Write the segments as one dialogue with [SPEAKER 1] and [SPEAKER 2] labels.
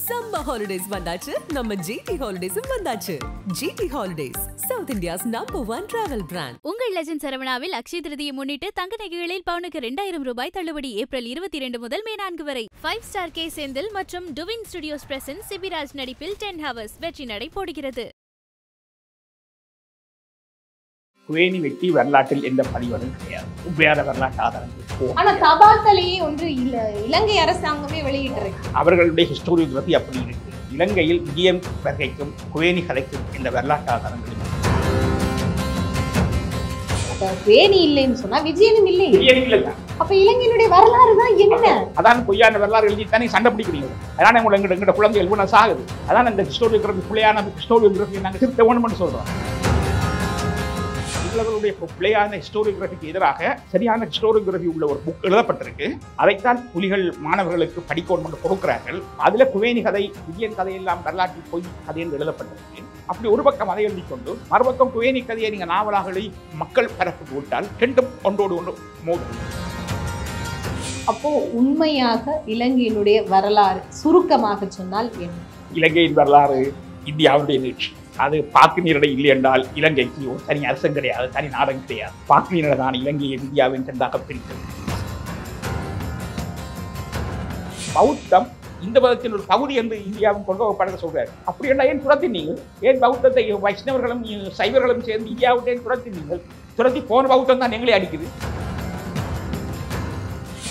[SPEAKER 1] Summer holidays வந்தாச்சு நம்ம GT Holidays வந்தாச்சு. GT Holidays, South India's #1 travel brand.
[SPEAKER 2] உங்கள் லெஜண்ட் சரவணாவில் அக்ஷய திருதியை முன்னிட்டு தங்க நகைகளில் பவுனுக்கு 2000 ரூபாய் தள்ளுபடி ஏப்ரல் 22 முதல் மே 4 வரை. 5 ஸ்டார் கே செந்தில் மற்றும் டுவின் ஸ்டுடியோஸ் பிரசன்ஸ் சிபிராஜ் நடிப்பில் 10 ஹவர்ஸ் வெற்றி நடை போடுகிறது.
[SPEAKER 3] குவேணி வெட்டி வரலாற்றில் எந்த பதிவதும் கிடையாது. உண்மையான வரலாற்று ஆதாரங்கள்.
[SPEAKER 4] ஆனா தபால் தலையை ஒன்று இலங்கை அரசாங்கமே வெளியிட்டிருக்கு.
[SPEAKER 3] அவர்களுடைய ஹிஸ்டோரியோகிராஃபி அப்படி இருக்கு. இலங்கையில் விஜயம் வருகைக்கும் குவேணி கதைக்கும் இந்த வரலாற்று ஆதாரங்கள்.
[SPEAKER 4] குவேணி இல்லைன்னு சொன்னா விஜயனும் இல்லை.
[SPEAKER 3] விஜயனும் இல்லைங்க.
[SPEAKER 4] அப்ப இலங்கையினுடைய வரலாறு தான் என்ன?
[SPEAKER 3] அதான் பொய்யான வரலாறு எழுதித்தானே சண்டை பிடிக்கிறீங்க. அதான் உங்களை எங்கிட்ட குழந்தைகள் கூட சாகுது. அதான் இந்த ஹிஸ்டோரியோகிராஃபி பிள்ளையான ஹிஸ்டோரியோகிராஃபி நாங்கள் திருத்த வேணும்னு சொல்றோம். இவர்களுடைய பிள்ளையான ஹிஸ்டோரியோகிராஃபிக்கு எதிராக சரியான ஹிஸ்டோரியோகிராஃபி உள்ள ஒரு புக் எழுதப்பட்டிருக்கு. அதைத்தான் புலிகள் மாணவர்களுக்கு படிக்கணும் கொடுக்கிறார்கள். அதுல குவேணி கதை விஜயன் கதையெல்லாம் வரலாற்றில் போய் கதை என்று எழுதப்பட்டிருக்கு. அப்படி ஒரு பக்கம் அதை எழுதி கொண்டு மறுபக்கம் குவேணி கதையை நீங்க நாவலாக மக்கள் பரப்புக்கு விட்டால் ரெண்டும் ஒன்றோடு ஒன்று மோதும்.
[SPEAKER 4] அப்போ உண்மையாக இலங்கையினுடைய வரலாறு சுருக்கமாக சொன்னால் என்ன?
[SPEAKER 3] இலங்கையின் வரலாறு இந்தியாவுடைய நீட்சி. அது பாக்கு நீரிடை இல்லை என்றால் இலங்கைக்கு ஒரு தனி அரசம் கிடையாது, தனி நாடம் கிடையாது. பாக்கு நீரிட தான் இலங்கையை இந்தியாவின் ரெண்டாக பிரித்தது. பௌத்தம் இந்த மதத்தின் ஒரு பகுதி என்று இந்தியாவும் கொண்டு வரப்பட சொல்றாரு. அப்படி என்ன ஏன் துரத்தினீர்கள்? ஏன் பௌத்தத்தை வைஷ்ணவர்களும் சைவர்களும் சேர்ந்து இந்தியாவிட்ட ஏன் துரத்தினீர்கள்? துரத்தி போன பௌத்தம் தான் எங்களே அடிக்குது.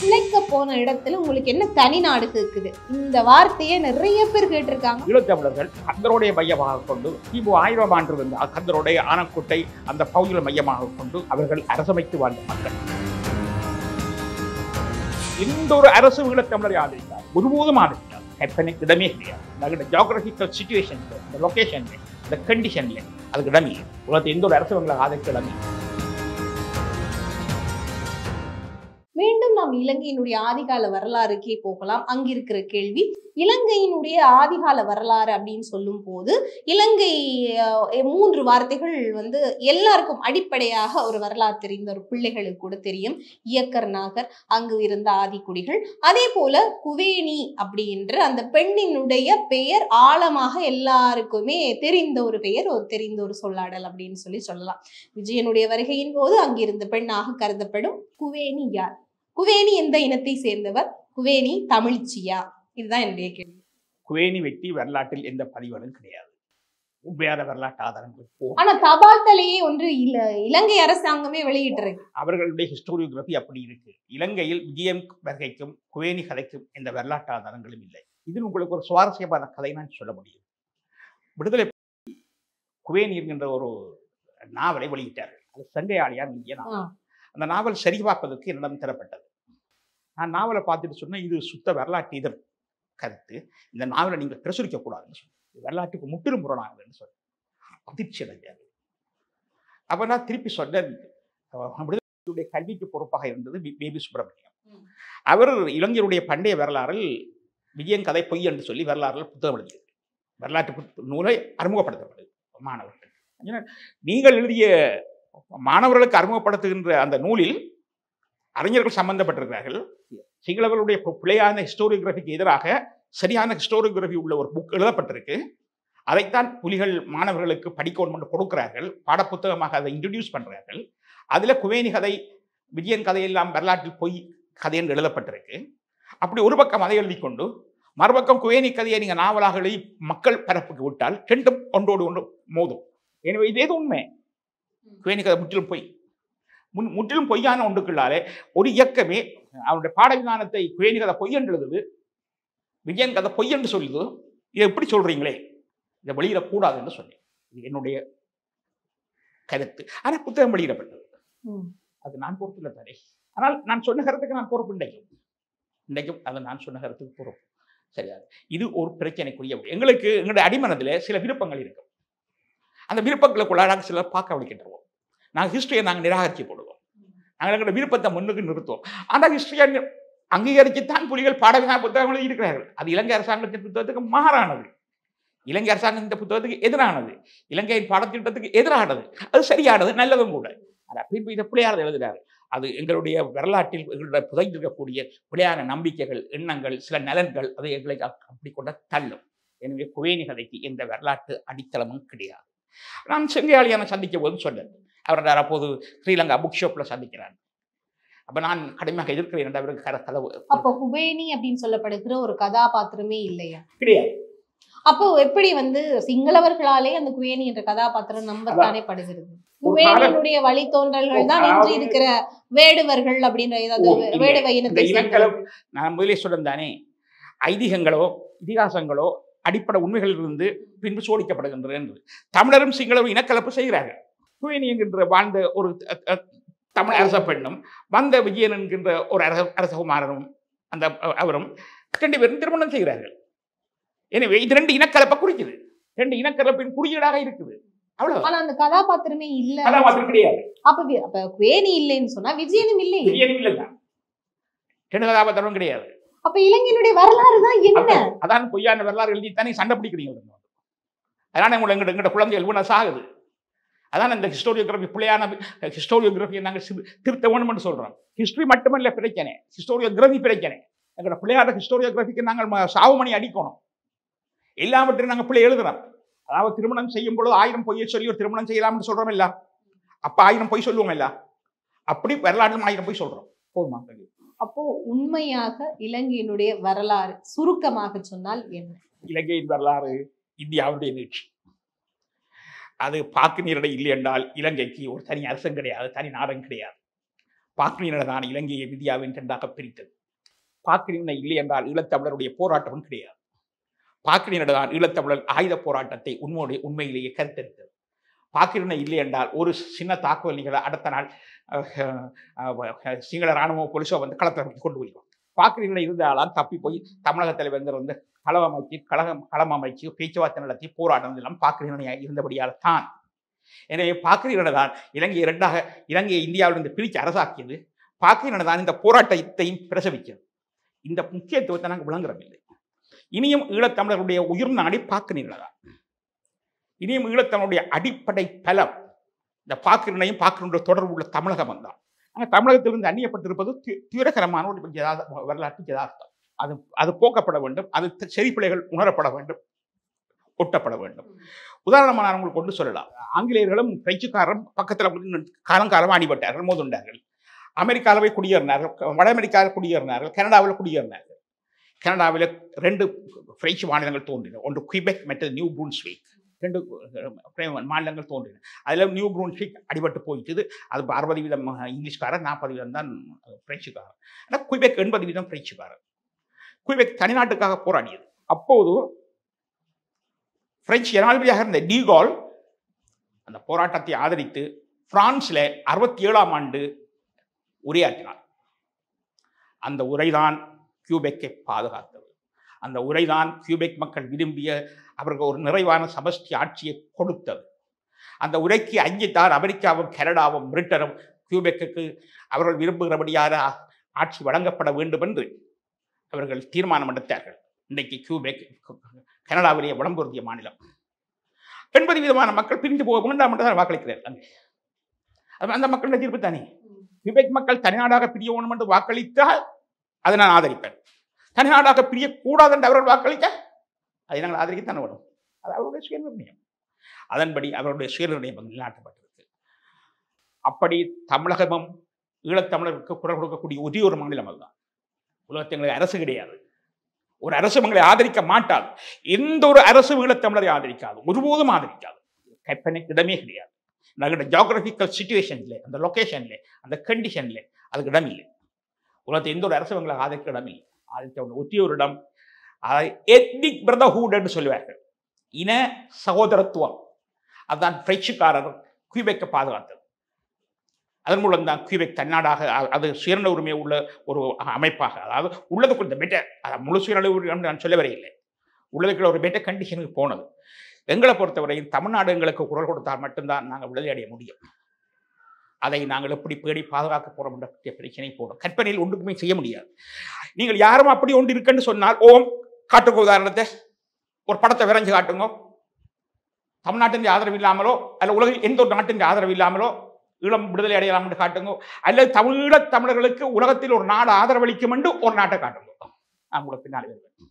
[SPEAKER 4] பிழைக்க போன இடத்துல உங்களுக்கு என்ன தனி நாடு இருக்குது? இந்த வார்த்தையை நிறைய பேர் கேட்டிருக்காங்க.
[SPEAKER 3] ஈழத்தமிழர்கள் கந்தருடைய மையமாக கொண்டு கிமு 1000 ஆண்டு இருந்த கந்தருடைய ஆனக்கோட்டை அந்த பகுதியில் மையமாக கொண்டு அவர்கள் அரசமைத்து வாழ்ந்த மக்கள். எந்த ஒரு அரசு ஈழத்தமிழரை ஆதரித்தார், ஒருபோதும் ஆதரித்தார். கற்பனைக்கு இடமே கிடையாது. ஜியோகிராபிக்கல் சிச்சுவேஷன், இந்த லொகேஷன்ல, இந்த கண்டிஷன்ல அதுக்கு இடமே உலகத்தை எந்த ஒரு அரசு ஆதரிக்க இடமே.
[SPEAKER 4] மீண்டும் நாம் இலங்கையினுடைய ஆதிகால வரலாறுக்கே போகலாம். அங்கிருக்கிற கேள்வி, இலங்கையினுடைய ஆதிகால வரலாறு அப்படின்னு சொல்லும் போது இலங்கை 3 வார்த்தைகள் எல்லாருக்கும் அடிப்படையாக ஒரு வரலாறு தெரிந்த ஒரு பிள்ளைகளுக்கு கூட தெரியும். இயக்கர் நாகர், அங்கு இருந்த ஆதிக்குடிகள், அதே போல குவேணி அப்படின்ற அந்த பெண்ணினுடைய பெயர் ஆழமாக எல்லாருக்குமே தெரிந்த ஒரு பெயர், தெரிந்த ஒரு சொல்லாடல் அப்படின்னு சொல்லலாம். விஜயனுடைய வருகையின் போது அங்கிருந்த பெண்ணாக கருதப்படும் குவேணி யார்? குவேணி எந்த இனத்தை சேர்ந்தவர்? குவேணி தமிழ்ச்சியா? இதுதான் என்னுடைய கேள்வி.
[SPEAKER 3] குவேணி வெட்டி வரலாற்றில் எந்த பதிவதும் கிடையாது. உண்மையான வரலாற்று ஆதாரங்கள்.
[SPEAKER 4] ஆனா தபால் தலையை ஒன்று இலங்கை அரசாங்கமே வெளியிட்டிருக்கு.
[SPEAKER 3] அவர்களுடைய ஹிஸ்டோரியோகிராஃபி அப்படி இருக்கு. இலங்கையில் விஜயம் வருகைக்கும் குவேணி கதைக்கும் எந்த வரலாற்று ஆதாரங்களும் இல்லை. இதில் உங்களுக்கு ஒரு சுவாரஸ்யமான கதை நான் சொல்ல முடியும். விடுதலை குவேணி என்கின்ற ஒரு நாவலை வெளியிட்டார்கள். அது சண்டையாளியார் இந்திய நாவல். அந்த நாவல் சரி பார்ப்பதற்கு என்னிடம் தரப்பட்டது. நான் நாவலை பார்த்துட்டு சொன்னேன், இது சுத்த வரலாற்று இதழ் கருத்து, இந்த நாவலை நீங்கள் பிரசுரிக்க கூடாதுன்னு சொன்னேன். வரலாற்றுக்கு முற்றிலும் புறணாகுதுன்னு சொன்னேன். அதிர்ச்சி அடைஞ்சாரு. அப்ப நான் திருப்பி சொன்னேன், விடுதலையுடைய கல்விக்கு பொறுப்பாக இருந்தது பேபி சுப்பிரமணியம். அவர் இளைஞருடைய பண்டைய வரலாறில் விஜயன் கதை பொய் என்று சொல்லி வரலாறுகள் புத்தகம் எழுதியது. வரலாற்று நூலை அறிமுகப்படுத்தப்படுது மாணவர்கள். நீங்கள் எழுதிய மாணவர்களுக்கு அறிமுகப்படுத்துகின்ற அந்த நூலில் அறிஞர்கள் சம்பந்தப்பட்டிருக்கிறார்கள். சிங்களவர்களுடைய பிள்ளையான ஹிஸ்டோரியோகிராஃபிக்கு எதிராக சரியான ஹிஸ்டோரியோகிராஃபி உள்ள ஒரு புக் எழுதப்பட்டிருக்கு. அதைத்தான் புலிகள் மாணவர்களுக்கு படிக்கணும் கொடுக்கிறார்கள். பாடப்புத்தகமாக அதை இன்ட்ரடியூஸ் பண்றார்கள். அதுல குவேணி கதை விஜயன் கதையெல்லாம் வரலாற்றில் பொய் கதை என்று எழுதப்பட்டிருக்கு. அப்படி ஒரு பக்கம் அதை எழுதி கொண்டு மறுபக்கம் குவேணி கதையை நீங்க நாவலாக எழுதி மக்கள் பரப்புக்கு விட்டால் ரெண்டும் ஒன்றோடு ஒன்று மோதும். எனவே இது ஏது உண்மை? குவேணி கதை முற்றிலும் பொய். முற்றிலும் பொய்யான ஒன்றுக்குள்ளாலே ஒரு இயக்கமே அவருடைய பாடவிதானத்தை குவேணி கதை பொய் என்று எழுதுது, விஜயன் கதை பொய் என்று சொல்லுது. இதை எப்படி சொல்றீங்களே, இதை வெளியிடக்கூடாது என்று சொன்னேன். இது என்னுடைய கருத்து. ஆனால் புத்தகம் வெளியிடப்பட்டது. அது நான் பொறுப்பில்லை தானே. ஆனால் நான் சொன்ன கருத்துக்கு நான் பொறுப்பு. இன்றைக்கும் அது நான் சொன்ன கருத்துக்கு பொறுப்பு. சரியா? இது ஒரு பிரச்சனைக்குரிய. எங்களுக்கு எங்களுடைய அடிமனத்தில் சில விருப்பங்கள் இருக்கும். அந்த விருப்பங்களுக்குள்ளாக சிலர் பார்க்க வலிக்கின்றோம். நாங்கள் ஹிஸ்டரியை நிராகரிச்சு போடுவோம். நாங்கள் எங்களோட விருப்பத்தை முன்னுக்கு நிறுத்துவோம். ஆனால் ஹிஸ்டரியை அங்கீகரிச்சுத்தான் புலிகள் பாடவிதான புத்தகங்கள் இருக்கிறார்கள். அது இலங்கை அரசாங்கத்தின் புத்தகத்துக்கு மாறானது. இலங்கை அரசாங்கத்தின் புத்தகத்துக்கு எதிரானது. இலங்கையின் பாடத்திட்டத்துக்கு எதிரானது. அது சரியானது, நல்லதும் கூட. பின்பு இதை பிள்ளையார் எழுதுகிறார். அது எங்களுடைய வரலாற்றில் புதைந்திருக்கக்கூடிய பிள்ளையான நம்பிக்கைகள், எண்ணங்கள், சில நலன்கள் அதை எங்களை அப்படி கொண்ட தள்ளும். எனவே குவேனி கதைக்கு எந்த வரலாற்று அடித்தளமும் கிடையாது. நான் செங்கையாளியான சந்திக்க போது சொன்னேன். அவர் அப்போது ஸ்ரீலங்கா புக் ஷாப்ல சந்திக்கிறார். அப்ப நான் கடுமையாக எதிர்க்கிறேன். அவருக்கு கதவு.
[SPEAKER 4] அப்போ குவேனி அப்படின்னு சொல்லப்படுகிற ஒரு கதாபாத்திரமே இல்லையா?
[SPEAKER 3] கிடையாது.
[SPEAKER 4] அப்போ எப்படி சிங்களவர்களாலே அந்த குவேனி என்ற கதாபாத்திரம் நம்பத்தானே படுகிறது? குவேனியினுடைய வழித்தோன்றல்கள் தான் இன்று இருக்கிற வேடுவர்கள் அப்படின்ற வேடுவ இனத்தை.
[SPEAKER 3] நான் முதலே சொல்லிருந்தானே, ஐதீகங்களோ இதிகாசங்களோ அடிப்படை உண்மைகளிலிருந்து பின்பு சோடிக்கப்படுகின்றது என்று. தமிழரும் சிங்களரும் இனக்கலப்பு செய்கிறார்கள். குவேனி என்கின்ற வாழ்ந்த ஒரு தமிழ் அரச பெண்ணும் வந்த விஜயன் என்கின்ற ஒரு அரசகுமாரனும் அந்த அவரும் 2 பேரும் திருமணம் செய்கிறார்கள். எனவே இது 2 இனக்கலப்பை குறிக்குது. 2 இனக்கலப்பின் குறியீடாக இருக்குது. அவ்வளவு.
[SPEAKER 4] ஆனா அந்த கதாபாத்திரமே இல்ல.
[SPEAKER 3] கதாபாத்திரம் கிடையாது.
[SPEAKER 4] அப்ப குவேனி இல்லைன்னு சொன்னா விஜயனும் இல்லை.
[SPEAKER 3] விஜயனும் இல்லைதான். 2 கதாபாத்திரம் கிடையாது.
[SPEAKER 4] அப்ப இலங்கையினுடைய வரலாறு தான் என்ன?
[SPEAKER 3] அதான் பொய்யான வரலாறு எழுதித்தானே சண்டை பிடிக்கிறீங்க. அதனால எங்களோட குழந்தைகள் ஊன சாகுது. அதான் இந்த ஹிஸ்டோரியோகிராஃபி பிள்ளையான ஹிஸ்டோரியோகிராஃபியை நாங்கள் திருத்த வேணும்னு சொல்றோம். ஹிஸ்டரி மட்டுமல்ல பிரச்சனை, ஹிஸ்டோரியோகிராஃபி பிரச்சனை. எங்களோட பிள்ளையார ஹிஸ்டோரியோகிராஃபிக்கு நாங்கள் சாவுமணி அடிக்கணும். எல்லாவற்றையும் நாங்கள் பிள்ளை எழுதுறோம். அதாவது திருமணம் செய்யும் பொழுது 1000 பொய்யை சொல்லி ஒரு திருமணம் செய்யலாம்னு சொல்றோம் இல்ல? அப்ப 1000 பொய் சொல்லுவோம் இல்ல? அப்படி வரலாறு 1000 பொய் சொல்றோம். போதுமா?
[SPEAKER 4] அப்போ உண்மையாக இலங்கையினுடைய வரலாறு சுருக்கமாக சொன்னால் என்ன? இலங்கையின்
[SPEAKER 3] வரலாறு இந்தியாவுடைய நீட்சி. அது பாக்கு நீரிடை இல்லை என்றால் இலங்கைக்கு ஒரு தனி அரசம் கிடையாது, தனி நாடம் கிடையாது. பாக்கு நீரிட தான் இலங்கையை இந்தியாவின் 2ஆக பிரித்தது. பாக்கு நீரிடை இல்லை என்றால் ஈழத்தமிழருடைய போராட்டமும் கிடையாது. பாக்கு நீரிட தான் ஈழத்தமிழர் ஆயுத போராட்டத்தை உண்மையிலேயே கருத்தெடுத்தது. பாக்கு நீரிடை இல்லை என்றால் ஒரு சின்ன தாக்குதல் நிகழ அடுத்த நாள் சிங்கள இராணுவ போலீஸோ களத்தை கொண்டு போயிடும். பாக்கு நீரிடை இருந்தாலும் தப்பி போய் தமிழகத்தில் வந்து களம் அமைச்சு பேச்சுவார்த்தை நடத்தி போராட்டம் எல்லாம் பாக்கிரீரனையாக இருந்தபடியால் தான். எனவே பாக்கிரீரனை தான் இலங்கையை 2ஆக இலங்கையை இந்தியாவிலிருந்து பிரித்து அரசாக்கியது. பாக்கிரீரனை தான் இந்த போராட்டத்தையும் பிரசவிக்கிறது. இந்த முக்கியத்துவத்தை நாங்கள் விளங்குறவில்லை. இனியும் ஈழத்தமிழர்களுடைய உயிர் நாடி பாக்கிரீரனை தான். இனியும் ஈழத்தமிழருடைய அடிப்படை பலம் இந்த பாக்கிரீரனையும் பாக்கிரனுடைய தொடர்பு உள்ள தமிழகம் தான். ஆனால் தமிழகத்திலிருந்து அந்நியப்பட்டிருப்பது தீவிரகரமான ஒரு வரலாற்று யதார்த்தம். அது போக்கப்பட வேண்டும். அது செறிப்பிழைகள் உணரப்பட வேண்டும், ஒட்டப்பட வேண்டும். உதாரணமாக நான் உங்களுக்கு கொண்டு சொல்லலாம். ஆங்கிலேயர்களும் பிரெஞ்சுக்காரரும் பக்கத்தில் காலங்காலமாக அடிபட்டார்கள், மோதுண்டார்கள். அமெரிக்காவில் குடியேறினார்கள், வட அமெரிக்காவில் குடியேறினார்கள், கனடாவில் குடியேறினார்கள். கனடாவில் 2 பிரெஞ்சு மாநிலங்கள் தோன்றின. ஒன்று குயிபெக், மற்றது நியூ புரூன்ஸ்விக். 2 மாநிலங்கள் தோன்றின. அதில் நியூ புரூன்ஸ்விக் அடிபட்டு போயிட்டு அது 60% இங்கிலீஷ்காரர், 40% தான் பிரெஞ்சுக்காரர். ஆனால் குயிபெக் 80% பிரெஞ்சுக்காரர். குயிபெக் தனிநாட்டுக்காக போராடியது. அப்போது பிரெஞ்சு ஜனாதிபதியாக இருந்த டீகால் அந்த போராட்டத்தை ஆதரித்து பிரான்ஸ்ல 67ஆம் ஆண்டு உரையாற்றினார். அந்த உரைதான் கியூபெக்கை பாதுகாத்தது. அந்த உரைதான் கியூபெக் மக்கள் விரும்பிய அவர்கள் ஒரு நிறைவான சமஷ்டி ஆட்சியை கொடுத்தது. அந்த உரைக்கு அஞ்சித்தார் அமெரிக்காவும் கனடாவும் பிரிட்டனும் கியூபெக்கு அவர்கள் விரும்புகிறபடியான ஆட்சி வழங்கப்பட வேண்டும் என்று அவர்கள் தீர்மானம் எடுத்தார்கள். இன்றைக்கு கியூபெக் கனடாவிலேயே வளம்பொருந்திய மாநிலம். 80% மக்கள் பிரிந்து போக வேண்டாம் என்று தான் வாக்களிக்கிறார்கள். அந்த மக்களுடைய தீர்ப்பு தானே. கியூபெக் மக்கள் தனிநாடாக பிரிய வேண்டும் என்று வாக்களித்தால் அதை நான் ஆதரிப்பேன். தனிநாடாக பிரியக்கூடாது என்று அவர்கள் வாக்களிக்க அதை நாங்கள் ஆதரிக்கத்தானே வேணும். அது அவருடைய சுயநிர்ணயம். அதன்படி அவருடைய சுயநிர்ணயம் நிலைநாட்டப்பட்டிருக்கு. அப்படி தமிழகமும் ஈழத்தமிழருக்கு குரல் கொடுக்கக்கூடிய ஒரே ஒரு மாநிலம் அதுதான். உலகத்தில் எங்களுக்கு அரசு கிடையாது. ஒரு அரசு எங்களை ஆதரிக்க மாட்டாது. எந்த ஒரு அரசு ஈழத்தமிழரை ஆதரிக்காது, ஒருபோதும் ஆதரிக்காது. கற்பனைக்கு இடமே கிடையாது. நாங்கள் ஜியோகிராபிக்கல் சிச்சுவேஷன்ல, அந்த லொக்கேஷன்ல, அந்த கண்டிஷன்ல அதுக்கு இடம் இல்லை. உலகத்தில் எந்த ஒரு அரசு எங்களை ஆதரிக்க இடம் இல்லை. ஆதரிக்க ஒரே ஒரு இடம் எத்னிக் பிரதர்ஹுட் என்று சொல்லுவார்கள். இன சகோதரத்துவம். அதுதான் பிரெஞ்சுக்காரர் கியூபெக்கை பாதுகாத்தது. அதன் மூலம் தான் கியூபெக் தன்னாடாக அது சுயநல உரிமை உள்ள ஒரு அமைப்பாக, அதாவது உள்ளதுக்குள்ள இந்த பெட்டர் முழு சுயநல உரிமை நான் சொல்ல வரையில்லை, உள்ளதுக்குள்ள ஒரு பெட்டர் கண்டிஷனுக்கு போனது. எங்களை பொறுத்தவரையும் தமிழ்நாடு எங்களுக்கு குரல் கொடுத்தால் மட்டும்தான் நாங்கள் விடுதலை அடைய முடியும். அதை நாங்கள் எப்படி பேடி பாதுகாக்க போறோம் என்ற பிரச்சனை போடும். கற்பனையில் ஒன்றுக்குமே செய்ய முடியாது. நீங்கள் யாரும் அப்படி ஒன்று இருக்குன்னு சொன்னால் காட்டுங்க உதாரணத்தை, ஒரு படத்தை விரைஞ்சு காட்டுங்க. தமிழ்நாட்டின் ஆதரவு இல்லாமலோ அல்ல உலகில் எந்த ஒரு நாட்டின் ஆதரவு இல்லாமலோ ஈழம் விடுதலை அடையலாம் என்று காட்டுங்க. அல்லது தமிழர்களுக்கு உலகத்தில் ஒரு நாடு ஆதரவளிக்கும் என்று ஒரு நாட்டை காட்டுங்க. நான் உங்களுக்கு பின்னாடி வருவேன்.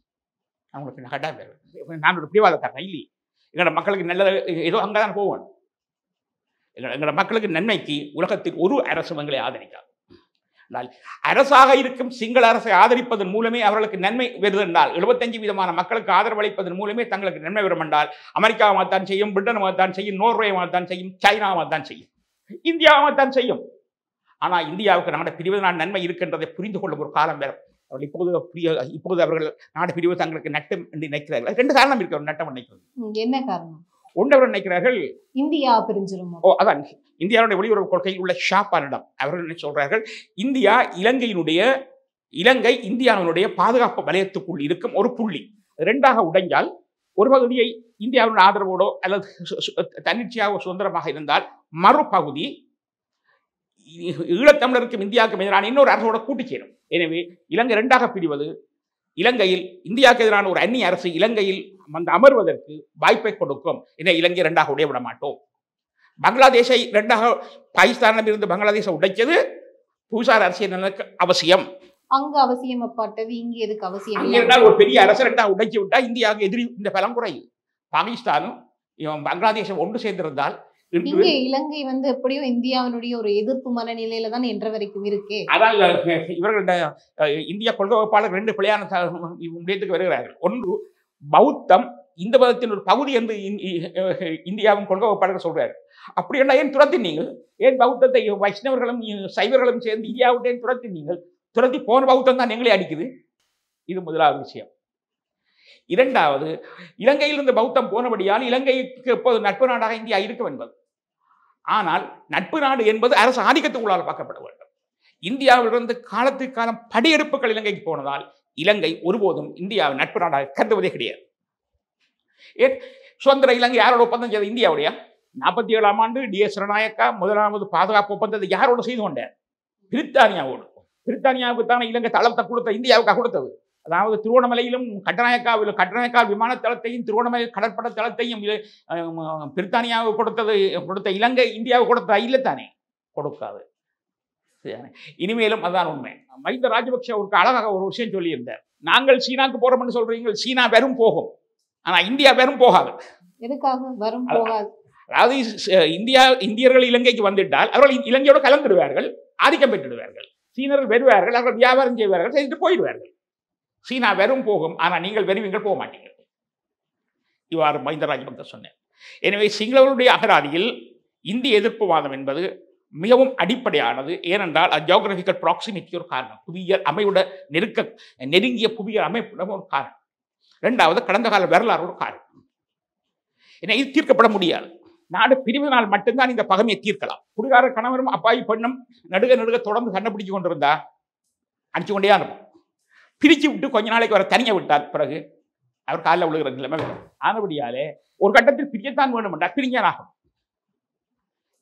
[SPEAKER 3] அவங்களுக்கு கட்டாயம் நான் ஒரு பிடிவாதக்காரன் இல்லை. எங்களோட மக்களுக்கு நல்ல ஏதோ அங்கே தான் போவேன். எங்களோட மக்களுக்கு நன்மைக்கு உலகத்தில் ஒரு அரசு எங்களை ஆதரிக்காது. அரசாக இருக்கும் சிங்கள அரசை ஆதரிப்பதன் மூலமே அவர்களுக்கு நன்மை வருது என்றால் 75% மக்களுக்கு ஆதரவளிப்பதன் மூலமே தங்களுக்கு நன்மை வரும் என்றால் அமெரிக்காவைத்தான் செய்யும், பிரிட்டனுமாகத்தான் செய்யும், நோர்வேமாகத்தான் செய்யும், சைனாவாகத்தான் செய்யும், இந்தியாவாகத்தான் செய்யும். ஆனால் இந்தியாவுக்கு நாடு பிரிவதனால் நன்மை இருக்கின்றதை புரிந்து கொள்ளும் ஒரு காலம் வேறு. இப்போது அவர்கள் நாடு பிரிவு தங்களுக்கு நட்டம் என்று நினைக்கிறார்கள். 2 காரணம் இருக்கு ஒரு நட்டம் நினைக்கிறது.
[SPEAKER 4] என்ன காரணம்?
[SPEAKER 3] ஒன்றவர் நினைக்கிறார்கள்
[SPEAKER 4] இந்தியா பிரிஞ்சிரும்.
[SPEAKER 3] அதான் இந்தியாவுடைய வெளியுறவு கொள்கையில் உள்ள ஷாப்பானிடம் அவர்கள் என்ன சொல்றார்கள், இலங்கை இந்தியாவினுடைய பாதுகாப்பு வலயத்துக்குள் இருக்கும் ஒரு புள்ளி 2ஆக உடைஞ்சால் ஒரு பகுதியை இந்தியாவின் ஆதரவோடோ அல்லது தன்னிச்சையாக சுதந்திரமாக இருந்தால் மறுபகுதி ஈழத்தமிழருக்கும் இந்தியாவுக்கும் எதிரான இன்னொரு அரசோட கூட்டி சேரும். எனவே இலங்கை 2ஆக பிரிவது இலங்கையில் இந்தியாவுக்கு எதிரான ஒரு அந்நிய அரசு இலங்கையில் வந்து அமர்வதற்கு வாய்ப்பை கொடுக்கும். என இலங்கை 2ஆக உடைய விட மாட்டோம். பங்களாதேஷை 2ஆக பாகிஸ்தானிடம் இருந்து பங்களாதேஷை உடைச்சது புவிசார் அரசியலுக்கு அவசியம்.
[SPEAKER 4] அங்க அவசியப்பட்டது, இங்க எதுக்கு அவசியம்?
[SPEAKER 3] ஒரு பெரிய அரசு 2ஆக உடைச்சு விட்டா இந்தியாவுக்கு எதிரி இந்த பலம் குறையுது. பாகிஸ்தானும் பங்களாதேஷை ஒன்று சேர்ந்திருந்தால்
[SPEAKER 4] இங்க இலங்கை வந்து எப்படியோ இந்தியாவினுடைய ஒரு எதிர்ப்பு மனநிலையில தான் என்ற வரைக்கும் இருக்கு.
[SPEAKER 3] அதான் இவர்கள் இந்திய கொள்கை வகுப்பாளர் 2 பிழையான முடியத்துக்கு வருகிறார்கள். ஒன்று, பௌத்தம் இந்த மதத்தின் ஒரு பகுதி என்று இந்தியாவின் கொள்கை வகுப்பாளர்கள் சொல்றாரு. அப்படி என்ன ஏன் துரத்தினீங்க? ஏன் பௌத்தத்தை வைஷ்ணவர்களும் சைவர்களும் சேர்ந்து இந்தியாவிட்ட ஏன் துரத்தினீங்க? துரத்தி போன பௌத்தம் தான் எங்களே அடிக்குது. இது முதலாவது விஷயம். 2வது, இலங்கையிலிருந்து பௌத்தம் போனபடியால் இலங்கைக்கு எப்போது நட்பு நாடாக இந்தியா இருக்கும் என்பது. ஆனால் நட்பு நாடு என்பது அரசு ஆதிக்கத்துக்குள்ளால் பார்க்கப்பட வேண்டும். இந்தியாவிலிருந்து காலத்துக்கு காலம் படியெடுப்புகள் இலங்கைக்கு போனதால் இலங்கை ஒருபோதும் இந்தியாவின் நட்பு நாடாக கருதுவதே கிடையாது. ஏன் சுதந்திர இலங்கை யாரோட ஒப்பந்தம் செய்த? இந்தியாவுடைய 47ஆம் ஆண்டு DS ரணநாயக்கா முதலாவது பாதுகாப்பு ஒப்பந்தத்தை யாரோட செய்து கொண்டார்? பிரித்தானியாவோடு. பிரித்தானியாவுக்கு தானே இலங்கை தளத்தை கொடுத்த, இந்தியாவுக்காக கொடுத்தது. அதாவது திருவோணமலையிலும் கட்டநாயக்கா விமான தளத்தையும் திருவோணமலை கடற்படை தளத்தையும் பிரித்தானியாவுக்கு கொடுத்த இலங்கை இந்தியாவுக்கு கொடுத்தா இல்லைத்தானே? கொடுக்காது. இனிமேலும் அதுதான் உண்மை. மஹிந்த ராஜபக்ஷ அவருக்கு அழகாக ஒரு விஷயம் சொல்லியிருந்தார். நாங்கள் சீனாவுக்கு போறோம்னு சொல்றீங்க, சீனா வெறும் போகும், ஆனா இந்தியா வெறும் போகாது.
[SPEAKER 4] எதுக்காக வரும் போகாது?
[SPEAKER 3] அதாவது இந்தியர்கள் இலங்கைக்கு வந்துட்டால் அவர்கள் இலங்கையோடு கலந்துடுவார்கள், ஆதிக்கம் பெற்றுடுவார்கள். சீனர்கள் வருவார்கள், அவர்கள் வியாபாரம் செய்வார்கள், செய்துட்டு போயிடுவார்கள். சீனா வெறும் போகும், ஆனால் நீங்கள் வெறுவீங்கள் போக மாட்டீங்க. இவ்வாறு மஹிந்த ராஜபக்த சொன்னார். எனவே சிங்களவர்களுடைய அகராதியில் இந்திய எதிர்ப்புவாதம் என்பது மிகவும் அடிப்படையானது. ஏனென்றால் ஜியோகிராபிக்கல் ப்ராக்சிமிட்டி ஒரு காரணம், புவியியல் அமைவுட நெருங்கிய புவியியல் அமைப்பு ஒரு காரணம். 2வது, கடந்த கால வரலாறு ஒரு காரணம். ஏன்னா இது தீர்க்கப்பட முடியாது. நாடு பிரிவினால் மட்டும்தான் இந்த பகைமையை தீர்க்கலாம். குடிகார கணவரும் அப்பாவி பெண்ணும் நடுக தொடர்ந்து கண்டுபிடிச்சு கொண்டிருந்தா அடிச்சு கொண்டே இருக்கும். பிரிச்சு விட்டு கொஞ்ச நாளைக்கு வர தனியை விட்டார் பிறகு அவர் காலில் விழுகிற நிலைமை வரும். ஆனபடியாலே ஒரு கட்டத்தில் பிரியத்தான் வேண்டும் என்றா பிரிஞ்சானாகும்.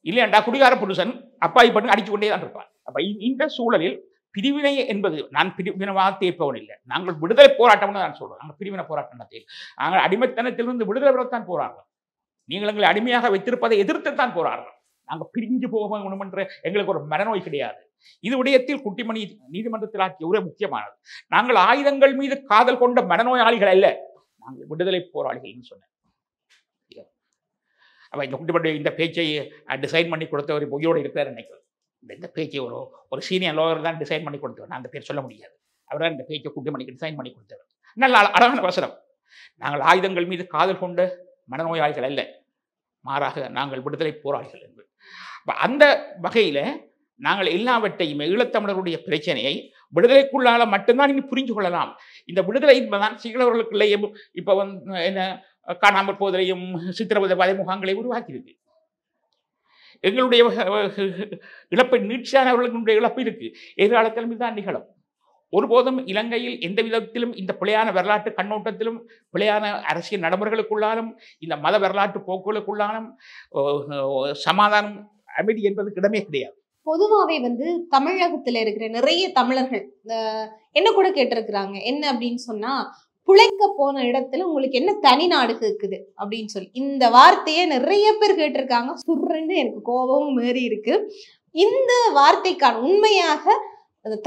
[SPEAKER 3] இல்லையண்டா குடிகார புருஷன் அப்பாவி பெண்ணு அடிச்சு கொண்டே தான் இருப்பார். அப்ப இந்த சூழலில் பிரிவினை என்பது, நான் பிரிவினமாக தேய்ப்பவன் இல்லை, நாங்கள் விடுதலை போராட்டம்னு நான் சொல்றேன். நாங்கள் பிரிவினை போராட்டம் நாங்கள் அடிமைத்தனத்திலிருந்து விடுதலை பெறத்தான் போராடுறோம். நீங்கள் எங்களை அடிமையாக வைத்திருப்பதை எதிர்த்துத்தான் போராடுறோம். நாங்கள் பிரிஞ்சு போக வேண்டும் என்ற எங்களுக்கு ஒரு மனநோய் கிடையாது. இது விடயத்தில் குட்டிமணி நீதிமன்றத்தில் ஆக்கிய உரை முக்கியமானது. நாங்கள் ஆயுதங்கள் மீது காதல் கொண்ட மனநோயாளிகள் அல்ல, நாங்கள் விடுதலை போராளிகள் சொன்னேன். இந்த குட்டிமணி இந்த பேச்சை டிசைன் பண்ணி கொடுத்தவர் பொய்யோடு இருக்கிறார் நினைக்கிறேன். இந்த பேச்சை ஒரு சீனியர் லோயர் தான் டிசைன் பண்ணி கொடுத்தவர். நான் அந்த பேர் சொல்ல முடியாது. அவர் தான் இந்த பேச்சை குட்டிமணிக்கு டிசைன் பண்ணி கொடுத்தவர். நல்ல அழகான வசனம். நாங்கள் ஆயுதங்கள் மீது காதல் கொண்ட மனநோயாளிகள் அல்ல, மாறாக நாங்கள் விடுதலை போராளிகள் என்பது. அந்த வகையில் நாங்கள் எல்லாவற்றையும் ஈழத்தமிழருடைய பிரச்சனையை விடுதலைக்குள்ளால மட்டும்தான் இனி புரிஞ்சு கொள்ளலாம். இந்த விடுதலை என்பதுதான் சிங்களவர்களுக்குள்ளேயும் இப்போ என்ன காணாமல் போதலையும் சித்திரவதை வதை முகாம்களை உருவாக்கியிருக்கு. எங்களுடைய இழப்பை நீட்சியானவர்களுடைய இழப்பு இருக்கு, எதிர்காலத்திலும் தான் நிகழும். ஒருபோதும் இலங்கையில் எந்த விதத்திலும் இந்த பிழையான வரலாற்று கண்ணோட்டத்திலும் பிழையான அரசியல் நடைமுறைகளுக்குள்ளாலும் இந்த மத வரலாற்று போக்குகளுக்குள்ளாலும் சமாதானம் அமைதி என்பதுக்கு இடமே கிடையாது.
[SPEAKER 4] பொதுவாகவே தமிழகத்துல இருக்கிற நிறைய தமிழர்கள் என்ன கூட கேட்டிருக்கிறாங்க, என்ன அப்படின்னு சொன்னா, புழைக்க போன இடத்துல உங்களுக்கு என்ன தனி நாடு இருக்குது அப்படின்னு சொல்லி இந்த வார்த்தையை நிறைய பேர் கேட்டிருக்காங்க. சுர்ன்னு எனக்கு கோபமும் மீறி இருக்கு. இந்த வார்த்தைக்கான உண்மையாக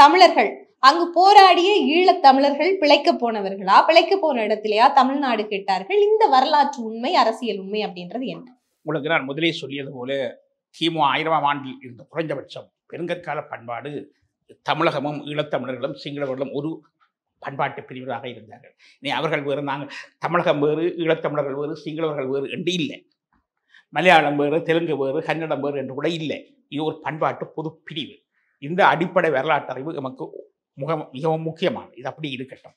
[SPEAKER 4] தமிழர்கள் அங்கு போராடிய ஈழத்தமிழர்கள் பிழைக்க போனவர்களா, பிழைக்க போன இடத்திலேயா தமிழ்நாடு கேட்டார்கள்? இந்த வரலாற்று உண்மை, அரசியல் உண்மை அப்படின்றது என்ன?
[SPEAKER 3] உங்களுக்கு நான் முதலே சொல்லியது போல கிமு 1000ஆம் ஆண்டில் இருந்த குறைந்தபட்சம் பெருங்கற்கால பண்பாடு தமிழகமும் ஈழத்தமிழர்களும் சிங்களவர்களும் ஒரு பண்பாட்டு பிரிவராக இருந்தார்கள். இனி அவர்கள் வேறு, நாங்கள் தமிழகம் வேறு, ஈழத்தமிழர்கள் வேறு, சிங்களவர்கள் வேறு என்று இல்லை. மலையாளம் வேறு, தெலுங்கு வேறு, கன்னடம் வேறு என்று கூட இல்லை. இது ஒரு பண்பாட்டு பொது பிரிவு. இந்த அடிப்படை வரலாற்று அறிவு நமக்கு மிகவும் முக்கியமானது. இது அப்படி இருக்கட்டும்.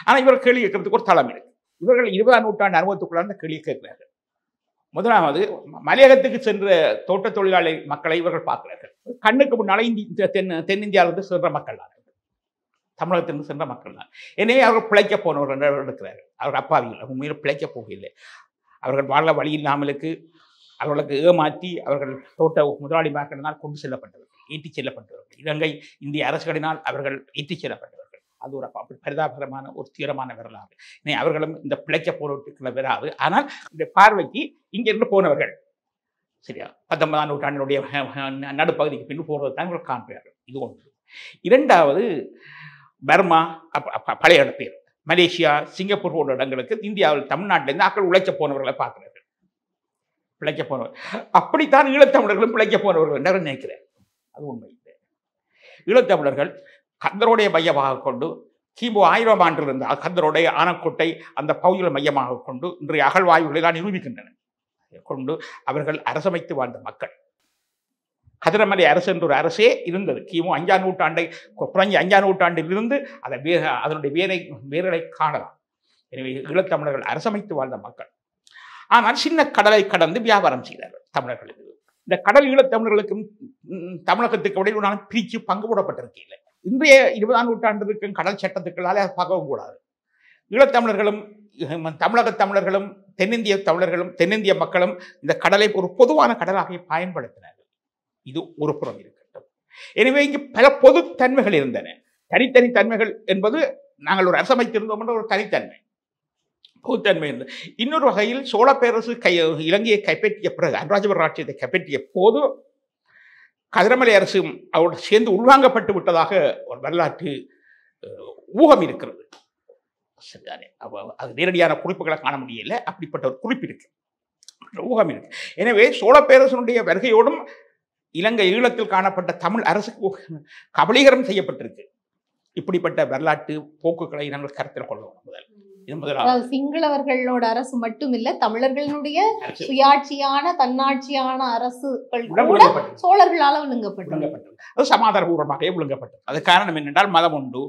[SPEAKER 3] ஆனால் இவர்கள் கேள்வி கேட்கறதுக்கு ஒரு தளம் இருக்கு. இவர்கள் 20ஆம் நூற்றாண்டு அனுபவத்துக்குள்ள அந்த கேள்வி கேட்கிறார்கள். முதலாவது, மலையகத்துக்கு சென்ற தோட்ட தொழிலாளி மக்களை இவர்கள் பார்க்கிறார்கள். கண்ணுக்கு முன்னாலே தென்னிந்தியாவிலிருந்து சென்ற மக்கள் தான், தமிழகத்திலிருந்து சென்ற மக்கள் தான். எனவே அவர்கள் பிழைக்க போனவர்கள் இருக்கிறார்கள். அவர்கள் அப்பாவிகள் உண்மையில் பிழைக்க போகவில்லை. அவர்கள் வாழ வழி இல்லாமலுக்கு அவர்களுக்கு ஏமாற்றி அவர்கள் தோட்ட முதலாளி மக்களினால் கொண்டு செல்லப்பட்டவர்கள், ஏற்றிச் செல்லப்பட்டவர்கள். இலங்கை இந்திய அரசுகளினால் அவர்கள் ஏற்றிச் செல்லப்பட்டவர்கள். அது ஒரு பரிதாபகரமான ஒரு தீவிரமான வரலாறு. அவர்களும் இந்த பிழைக்க போராட்டத்தில் வராது. ஆனால் இந்த பார்வைக்கு இங்கிருந்து போனவர்கள் சரியா 19ஆம் நூற்றாண்டினுடைய நடுப்பகுதிக்கு பின்பு போகிறது தான் இவர்கள் காண்கிறார்கள். இது ஒன்று. இரண்டாவது, பர்மா, பழைய பேர் மலேசியா, சிங்கப்பூர் போன்ற இடங்களுக்கு இந்தியாவில் தமிழ்நாட்டிலிருந்து ஆக்கள் உழைக்க போனவர்களை பார்க்கிறார்கள். பிழைக்க போனவர் அப்படித்தான் ஈழத்தமிழர்களும் பிழைக்க போனவர்கள் என்று நினைக்கிறேன். அது உண்மை. ஈழத்தமிழர்கள் கந்தருடைய மையமாக கொண்டு கிமு 1000ஆம் ஆண்டில் இருந்த கந்தருடைய ஆனக்கோட்டை அந்த பகுதியில் மையமாக கொண்டு இன்றைய அகழ்வாய்வுகளை தான் நிரூபிக்கின்றன கொண்டு அவர்கள் அரசமைத்து வாழ்ந்த மக்கள். கதிரமலை அரசு என்ற ஒரு அரசே இருந்தது. கிமு 5ஆம் நூற்றாண்டை குறைஞ்ச 5ஆம் நூற்றாண்டில் இருந்து அதனுடைய வேர்களை காணலாம். எனவே ஈழத்தமிழர்கள் அரசமைத்து வாழ்ந்த மக்கள். ஆனால் சின்ன கடலை கடந்து வியாபாரம் செய்தார்கள் தமிழர்கள். இந்த கடல் ஈழத்தமிழர்களுக்கும் தமிழகத்துக்கு இடையிலான பிரித்து பங்கு போடப்பட்டிருக்கவில்லை. இன்றைய 20ஆம் நூற்றாண்டிற்கும் கடல் சட்டத்துக்களாலே அதை பார்க்கவும் கூடாது. ஈழத்தமிழர்களும் தமிழக தமிழர்களும் தென்னிந்திய தமிழர்களும் தென்னிந்திய மக்களும் இந்த கடலை ஒரு பொதுவான கடலாக பயன்படுத்தினார்கள். இது ஒரு புறம் இருக்கட்டும். எனவே இங்கு பல பொதுத்தன்மைகள் இருந்தன. தனித்தனி தன்மைகள் என்பது நாங்கள் ஒரு அரசமைத்திருந்தோம் என்ற ஒரு தனித்தன்மை, பொதுத்தன்மை இருந்தது. இன்னொரு வகையில் சோழ பேரரசு இலங்கையை கைப்பற்றிய பிறகு, அனுராஜபுர ராஜ்யத்தை கைப்பற்றிய போது கதிரமலை அரசும் அவரோடு சேர்ந்து உள்வாங்கப்பட்டு விட்டதாக ஒரு வரலாற்று ஊகம் இருக்கிறது. சரிதானே? அது நேரடியான குறிப்புகளை காண முடியல. அப்படிப்பட்ட ஒரு குறிப்பு இருக்கு, ஊகம் இருக்கு. எனவே சோழ பேரரசனுடைய வருகையோடும் இலங்கை ஈழத்தில் காணப்பட்ட தமிழ் அரசுக்கு கபலீகரம் செய்யப்பட்டிருக்கு. இப்படிப்பட்ட வரலாற்று போக்குகளை நாங்கள் கருத்தில் கொள்ளவும்
[SPEAKER 4] சிங்களவர்களோட அரசு மட்டும் இல்ல, தமிழர்களுடைய சுயாட்சியான தன்னாட்சியான அரசுகள் கூட சோழர்களால் விழுங்கப்பட்டது.
[SPEAKER 3] அது சமாதானபூர்வமாக விழுங்கப்பட்டது. அது காரணம் என்னென்றால் மதம் உண்டு,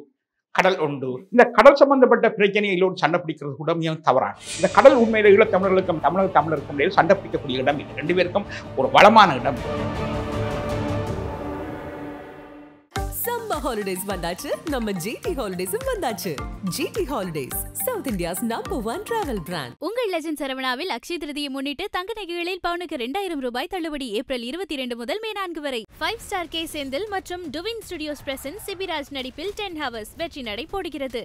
[SPEAKER 3] கடல் உண்டு. இந்த கடல் சம்பந்தப்பட்ட பிரச்சனையிலோடு சண்டை பிடிக்கிறது கூட மிகவும் தவறான. இந்த கடல் உண்மையில ஈழத்தமிழர்களுக்கும் தமிழருக்கும் இடையில் சண்டை பிடிக்கக்கூடிய இடம் இல்லை. ரெண்டு பேருக்கும் ஒரு வளமான இடம்.
[SPEAKER 1] ஹாலிடேஸ் வந்தாச்சு, நம்ம ஜிடி ஹாலிடேஸும் வந்தாச்சு. GT holidays, South India's #1 travel brand.
[SPEAKER 2] உங்கள் லெஜண்ட் சரவணாவில் அக்ஷய திருதியை முன்னிட்டு தங்க நகைகளில் பவுனுக்கு 2000 ரூபாய் தள்ளுபடி. ஏப்ரல் 22 முதல் மே 4 வரை. 5 ஸ்டார் கே செந்தில் மற்றும் டுவின் ஸ்டுடியோஸ் பிரசன்ஸ் சிபிராஜ் நடிப்பில் 10 ஹவர்ஸ் வெற்றி நடை போடுகிறது.